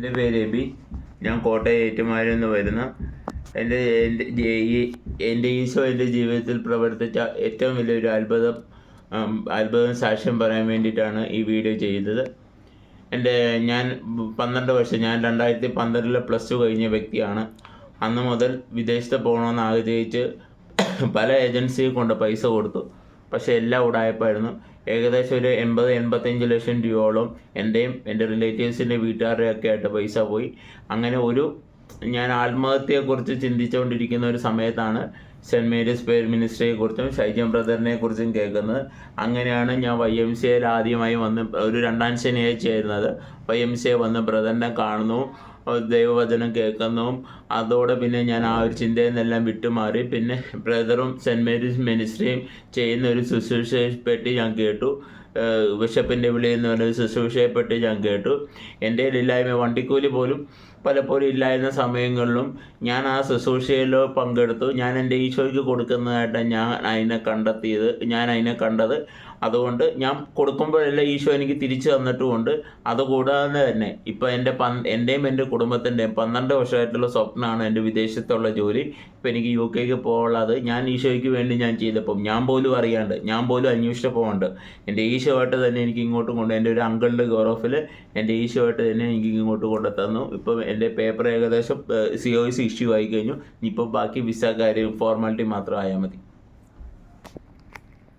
എൻ്റെ പേര് എബി. ഞാൻ കോട്ടയം ഏറ്റുമാനൂരിൽ നിന്ന് വരുന്ന എൻ്റെ ഈശോ എൻ്റെ ജീവിതത്തിൽ പ്രവർത്തിച്ച ഏറ്റവും വലിയൊരു അത്ഭുതം സാക്ഷ്യം പറയാൻ വേണ്ടിയിട്ടാണ് ഈ വീഡിയോ ചെയ്തത്. ഞാൻ 12 വർഷം, ഞാൻ 2012 +2 കഴിഞ്ഞ വ്യക്തിയാണ്. അന്ന് മുതൽ വിദേശത്ത് പോകണമെന്ന് ആഗ്രഹിച്ച് പല ഏജൻസിയെ കൊണ്ട് പൈസ കൊടുത്തു. പക്ഷേ എല്ലാം ഉടായിപ്പായിരുന്നു. ഏകദേശം ഒരു 80-85 ലക്ഷം രൂപയോളം എൻ്റെയും എൻ്റെ റിലേറ്റീവ്സിൻ്റെ വീട്ടുകാരുടെയൊക്കെ ആയിട്ട് പൈസ പോയി. അങ്ങനെ ഞാൻ ആത്മഹത്യയെക്കുറിച്ച് ചിന്തിച്ചുകൊണ്ടിരിക്കുന്ന ഒരു സമയത്താണ് സെൻറ്റ് മേരീസ് പേർ മിനിസ്ട്രിയെക്കുറിച്ചും ഷൈജൻ ബ്രദറിനെ കുറിച്ചും കേൾക്കുന്നത്. അങ്ങനെയാണ് ഞാൻ YMCAയിൽ ആദ്യമായി വന്ന് ഒരു 2ാം ശനിയാഴ്ചയായിരുന്നത്. YMCA വന്ന് ബ്രദറിനെ കാണുന്നു, ദൈവവചനം കേൾക്കുന്നതും അതോടെ പിന്നെ ഞാൻ ആ ഒരു ചിന്തയിൽ നിന്നെല്ലാം വിട്ടുമാറി. പിന്നെ ബ്രദറും സെൻറ്റ് മേരീസ് മിനിസ്ട്രിയും ചെയ്യുന്ന ഒരു ശുശ്രൂഷയെപ്പറ്റി ഞാൻ കേട്ടു. ബിഷപ്പിൻ്റെ വിളി എന്ന് പറഞ്ഞൊരു ശുശ്രൂഷയെപ്പറ്റി ഞാൻ കേട്ടു. എൻ്റെ ഇല്ലായ്മ വണ്ടിക്കൂലി പോലും പലപ്പോഴും ഇല്ലായിരുന്ന സമയങ്ങളിലും ഞാൻ ആ ശുശ്രൂഷയിൽ പങ്കെടുത്തു. ഞാൻ എൻ്റെ ഈശോയ്ക്ക് കൊടുക്കുന്നതായിട്ട് ഞാൻ അതിനെ കണ്ടത്. അതുകൊണ്ട് ഞാൻ കൊടുക്കുമ്പോഴെല്ലാം ഈശോ എനിക്ക് തിരിച്ചു തന്നിട്ടുമുണ്ട്. അതുകൂടാതെ തന്നെ ഇപ്പോൾ എൻ്റെയും എൻ്റെ കുടുംബത്തിൻ്റെയും 12 വർഷമായിട്ടുള്ള സ്വപ്നമാണ് എൻ്റെ വിദേശത്തുള്ള ജോലി. ഇപ്പോൾ എനിക്ക് UK പോകാനുള്ളത് ഞാൻ ഈശോയ്ക്ക് വേണ്ടി ഞാൻ ചെയ്തപ്പം ഞാൻ പോലും അറിയാണ്ട്, ഞാൻ പോലും അന്വേഷിച്ചപ്പോഴുണ്ട് എൻ്റെ ഈശോയായിട്ട് തന്നെ എനിക്ക് ഇങ്ങോട്ടും എൻ്റെ ഒരു അങ്കിളിൻ്റെ ഗോറോഫിൽ എൻ്റെ ഈശോയായിട്ട് തന്നെ എനിക്ക് ഇങ്ങോട്ട് കൊണ്ടുത്തന്നു. ഇപ്പം എൻ്റെ പേപ്പർ ഏകദേശം COS ഇഷ്യൂ ആയി കഴിഞ്ഞു. ഇപ്പോൾ ബാക്കി വിസ കാര്യം ഫോർമാലിറ്റി മാത്രം ആയാൽ മതി.